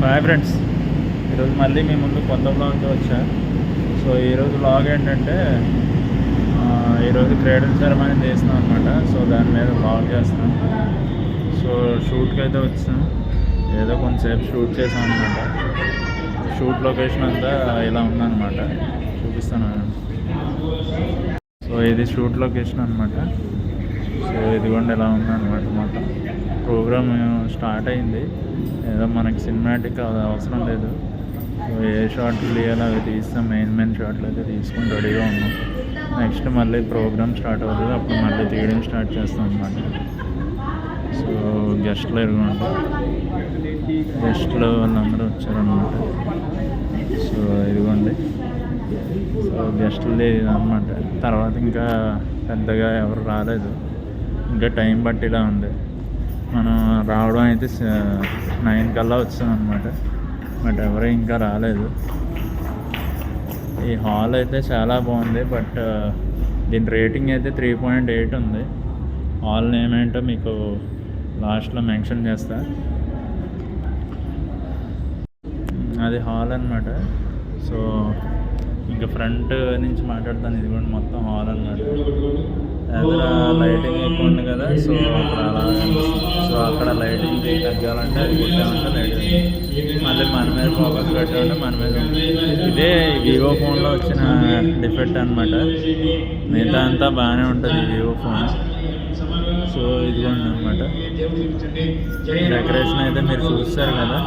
Hi friends, ఈరోజు మళ్ళీ మీ ముందు కొత్త బ్లాగ్తో వచ్చా. సో ఈరోజు బ్లాగ్ ఏంటంటే ఈరోజు క్రేడల్ సెరమనీ చేస్తున్నాం అనమాట. సో దాని మీద బ్లాగ్ చేస్తున్నాం. సో షూట్కి అయితే వచ్చాం, ఏదో కొంచెంసేపు షూట్ చేసాం అనమాట. షూట్ లొకేషన్ అంతా ఇలా ఉందన్నమాట, చూపిస్తాను. సో ఇది షూట్ లొకేషన్ అనమాట. సో ఇదిగోండి ఇలా ఉందన్నమాట. మొత్తం ప్రోగ్రామ్ స్టార్ట్ అయింది. ఏదో మనకి సినిమాటిక్ అవసరం లేదు. సో ఏ షార్ట్లు తీయాలో అవి తీస్తాం. మెయిన్ షార్ట్లు అయితే తీసుకుని రెడీగా ఉన్నాం. నెక్స్ట్ మళ్ళీ ప్రోగ్రామ్ స్టార్ట్ అవుతుంది, అప్పుడు మళ్ళీ తీయడం స్టార్ట్ చేస్తాం అన్నమాట. సో గెస్ట్లు ఎరుగుంటారు, గెస్ట్లు వాళ్ళందరూ వచ్చారనమాట. సో ఇదిగోండి, సో గెస్ట్లు అనమాట. తర్వాత ఇంకా పెద్దగా ఎవరు రాలేదు, ఇంకా టైం బట్టిలా ఉంది. మనం రావడం అయితే 9 కల్లా వచ్చాం అనమాట. బట్ ఎవరు ఇంకా రాలేదు. ఈ హాల్ అయితే చాలా బాగుంది, బట్ దీని రేటింగ్ అయితే 3.8 ఉంది. హాల్ నేమ్ ఏంటో మీకు లాస్ట్లో మెన్షన్ చేస్తా. అది హాల్ అనమాట. సో ఇంకా ఫ్రంట్ నుంచి మాట్లాడతాను. ఇది కూడా మొత్తం హాల్ అనమాట. ఎదుర లైటింగ్ ఎక్కువ ఉంది కదా, సో అక్కడ అలా సో అక్కడ లైటింగ్ తగ్గాలంటే అది కొట్టామంటే లైటింగ్ మళ్ళీ మన మీద ఫోకస్ పెట్టామంటే మన మీద. ఇదే వివో ఫోన్లో వచ్చిన డిఫెక్ట్ అనమాట. మిగతా అంతా బాగానే ఉంటుంది వివో ఫోన్. సో ఇదిగోండి అనమాట. డెకరేషన్ అయితే మీరు చూస్తారు కదా,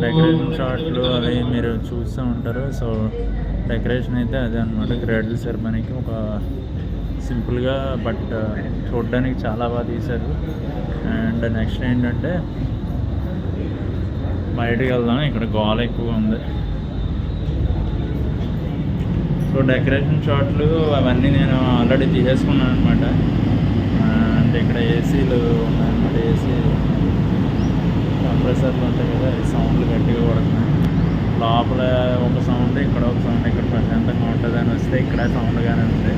డెకరేషన్ షాట్లు అవి మీరు చూస్తూ ఉంటారు. సో డెకరేషన్ అయితే అదే అనమాట. క్రేడల్ సెరమనీకి ఒక సింపుల్గా బట్ చూడడానికి చాలా బాగా తీశారు. అండ్ నెక్స్ట్ ఏంటంటే బయటకు వెళ్దాం, ఇక్కడ గోల ఎక్కువ ఉంది. సో డెకరేషన్ షాట్లు అవన్నీ నేను ఆల్రెడీ తీసేసుకున్నాను అనమాట. అండ్ ఇక్కడ ఏసీలు ఉన్నాయన్నమాట. ఏసీ కంప్రెసర్లు ఉంటాయి కదా, ఈ సౌండ్లు గట్టిగా పడుతున్నాయి. లోపల ఒక సౌండ్, ఇక్కడ ఒక సౌండ్. ఇక్కడ ప్రశాంతంగా ఉంటుంది అని వస్తే ఇక్కడ సౌండ్గానే ఉంది.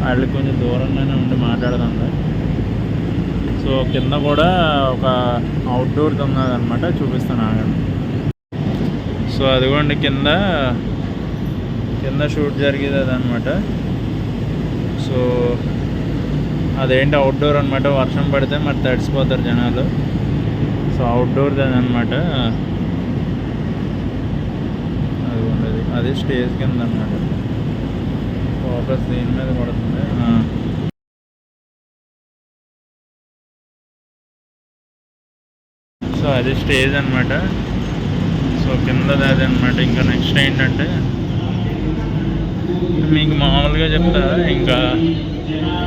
వాళ్ళు కొంచెం దూరంగానే ఉండి మాట్లాడదాం. సో కింద కూడా ఒక అవుట్డోర్ది ఉన్నదన్నమాట, చూపిస్తాను ఆగండి. సో అదిగోండి కింద షూట్ జరిగేది అదనమాట. సో అదేంటి అవుట్డోర్ అనమాట. వర్షం పడితే మరి తడిసిపోతారు జనాలు. సో అవుట్డోర్ది అదనమాట. అదిగోండి అది స్టేజ్ కింద అనమాట. ఫోకస్ దీని మీద పడుతుంది. సో అది స్టేజ్ అనమాట. సో కిందది అది అనమాట. ఇంకా నెక్స్ట్ ఏంటంటే మీకు మామూలుగా చెప్తా, ఇంకా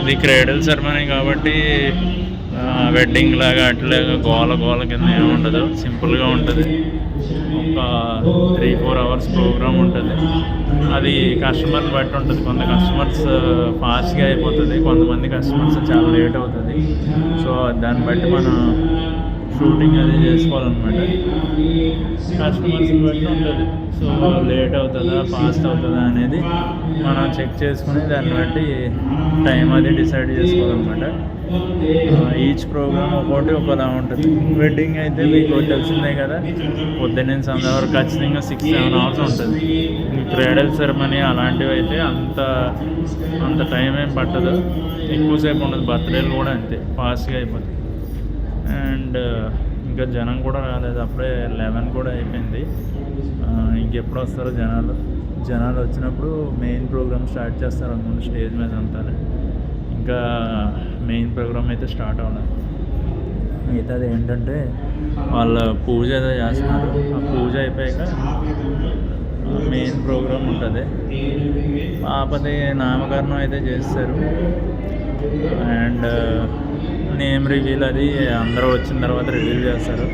ఇది క్రేడల్ సెరమనీ కాబట్టి వెడ్డింగ్ లాగా అట్లాగా గోల కింద ఏమి ఉండదు, సింపుల్గా ఉంటుంది. ఒక 3-4 అవర్స్ ప్రోగ్రామ్ ఉంటుంది. అది కస్టమర్ని బట్టి ఉంటుంది. కొంత కస్టమర్స్ ఫాస్ట్గా అయిపోతుంది, కొంతమంది కస్టమర్స్ చాలా లేట్ అవుతుంది. సో దాన్ని బట్టి మనం షూటింగ్ అది చేసుకోవాలన్నమాట. కస్టమర్స్ని బట్టి ఉంటుంది. సో లేట్ అవుతుందా ఫాస్ట్ అవుతుందా అనేది మనం చెక్ చేసుకుని దాన్ని బట్టి టైం అది డిసైడ్ చేసుకోవాలన్నమాట. ఈచ్ ప్రోగ్రామ్ ఒకలా ఉంటుంది. వెడ్డింగ్ అయితే మీకు తెలిసిందే కదా, పొద్దున్నే సంధ్య వరకు ఖచ్చితంగా 6-7 అవర్స్ ఉంటుంది. క్రేడల్ సెరమనీ అలాంటివి అయితే అంత టైం ఏం పట్టదు, ఎక్కువసేపు ఉండదు. బర్త్డేలు కూడా అంతే ఫాస్ట్గా అయిపోతుంది. అండ్ ఇంకా జనం కూడా రాలేదు, అప్పుడే 11 కూడా అయిపోయింది. ఇంకెప్పుడు వస్తారో జనాలు వచ్చినప్పుడు మెయిన్ ప్రోగ్రామ్ స్టార్ట్ చేస్తారు అనుకుంటే స్టేజ్ మీద అంతా. ఇంకా మెయిన్ ప్రోగ్రామ్ అయితే స్టార్ట్ అవ్వలేదు. మిగతాది ఏంటంటే వాళ్ళ పూజ ఏదో చేస్తున్నారు. ఆ పూజ అయిపోయాక మెయిన్ ప్రోగ్రామ్ ఉంటుంది. పాపది నామకరణం అయితే చేస్తారు. అండ్ నేమ్ రివీల్ అది అందరూ వచ్చిన తర్వాత రివీల్ చేస్తారు.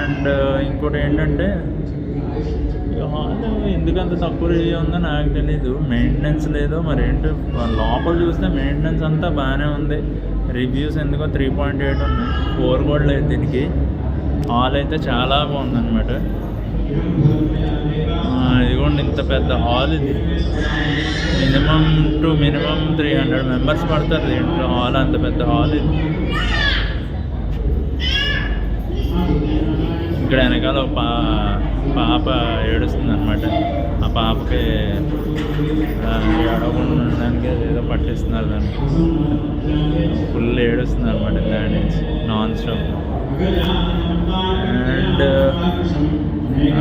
అండ్ ఇంకోటి ఏంటంటే హాల్ ఎందుకంత తక్కువ రివ్యూ ఉందో నాకు తెలీదు. మెయింటెనెన్స్ లేదో మరి ఏంటో. లోపల చూస్తే మెయింటెనెన్స్ అంతా బాగానే ఉంది. రివ్యూస్ ఎందుకో 3.8 ఉన్నాయి, 4 కూడా లేదు దీనికి. హాల్ అయితే చాలా బాగుందన్నమాట. ఇదిగోండి ఇంత పెద్ద హాల్ ఇది. మినిమం 300 మెంబర్స్ పడతారు దీంట్లో. హాల్ అంత పెద్ద హాల్ ఇది. ఇక్కడ వెనకాల ఒక పాప ఏడుస్తుంది అనమాట. ఆ పాపకి ఏడవకుండా ఉండడానికి ఏదో పట్టిస్తున్నారు దానికి. ఫుల్ ఏడుస్తుంది అనమాట దాని నుంచి నాన్ స్టాప్. అండ్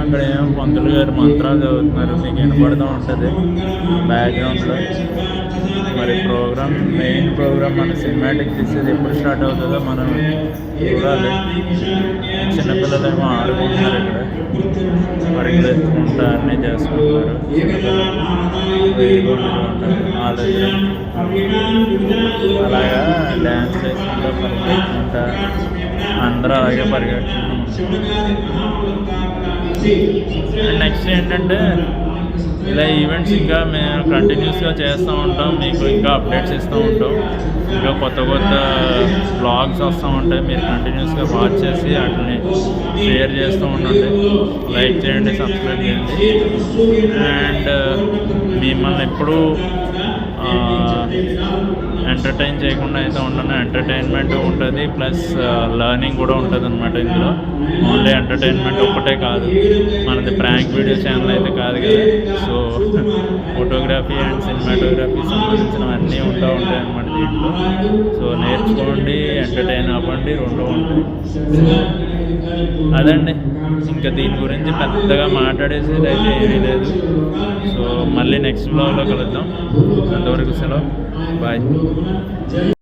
అక్కడ ఏమో పంతులు గారు మంత్రాలు చదువుతున్నారు, మీకు వినపడుతూ ఉంటుంది బ్యాక్గ్రౌండ్లో. మరి ప్రోగ్రామ్, మెయిన్ ప్రోగ్రామ్ మన సినిమాటిక్ తీసేది ఎప్పుడు స్టార్ట్ అవుతుందో మనం చూడాలి. చిన్నపిల్లలు ఏమో ఆడుకుంటున్నారు, ఇక్కడ పరిగెలు ఎత్తుకుంటా అన్నీ చేసుకుంటున్నారు చిన్నపిల్లలు. అలాగా డ్యాన్స్ చేసుకుంటా పరిగెత్తుకుంటా అందరూ అలాగే పరిగెట్టుకుంటాం. అండ్ నెక్స్ట్ ఏంటంటే ఇలా ఈవెంట్స్ ఇంకా మేము కంటిన్యూస్గా చేస్తూ ఉంటాం, మీకు ఇంకా అప్డేట్స్ ఇస్తూ ఉంటాం. ఇంకా కొత్త కొత్త బ్లాగ్స్ వస్తూ ఉంటాయి, మీరు కంటిన్యూస్గా వాచ్ చేసి వాటిని షేర్ చేస్తూ ఉండండి, లైక్ చేయండి, సబ్స్క్రైబ్ చేయండి. అండ్ మిమ్మల్ని ఎప్పుడూ ఎంటర్టైన్ చేయకుండా అయితే ఉండను. ఎంటర్టైన్మెంట్ ఉంటుంది, ప్లస్ లెర్నింగ్ కూడా ఉంటుంది అనమాట. ఇందులో ఓన్లీ ఎంటర్టైన్మెంట్ ఒక్కటే కాదు, మనది ప్రాంక్ వీడియో ఛానల్ అయితే కాదు కదా. సో ఫోటోగ్రఫీ అండ్ సినిమాటోగ్రఫీ సంబంధించినవన్నీ ఉంటాయి అన్నమాట దీంట్లో. సో నేర్చుకోండి, ఎంటర్టైన్ అవ్వండి, రెండు ఉంటాయి. అదండి, ఇంకా దీని గురించి పెద్దగా మాట్లాడేసేది అయితే ఏమీ లేదు. సో మళ్ళీ నెక్స్ట్ బ్లాగ్లో కలుద్దాం. అంతవరకు సెలవు, బాయ్.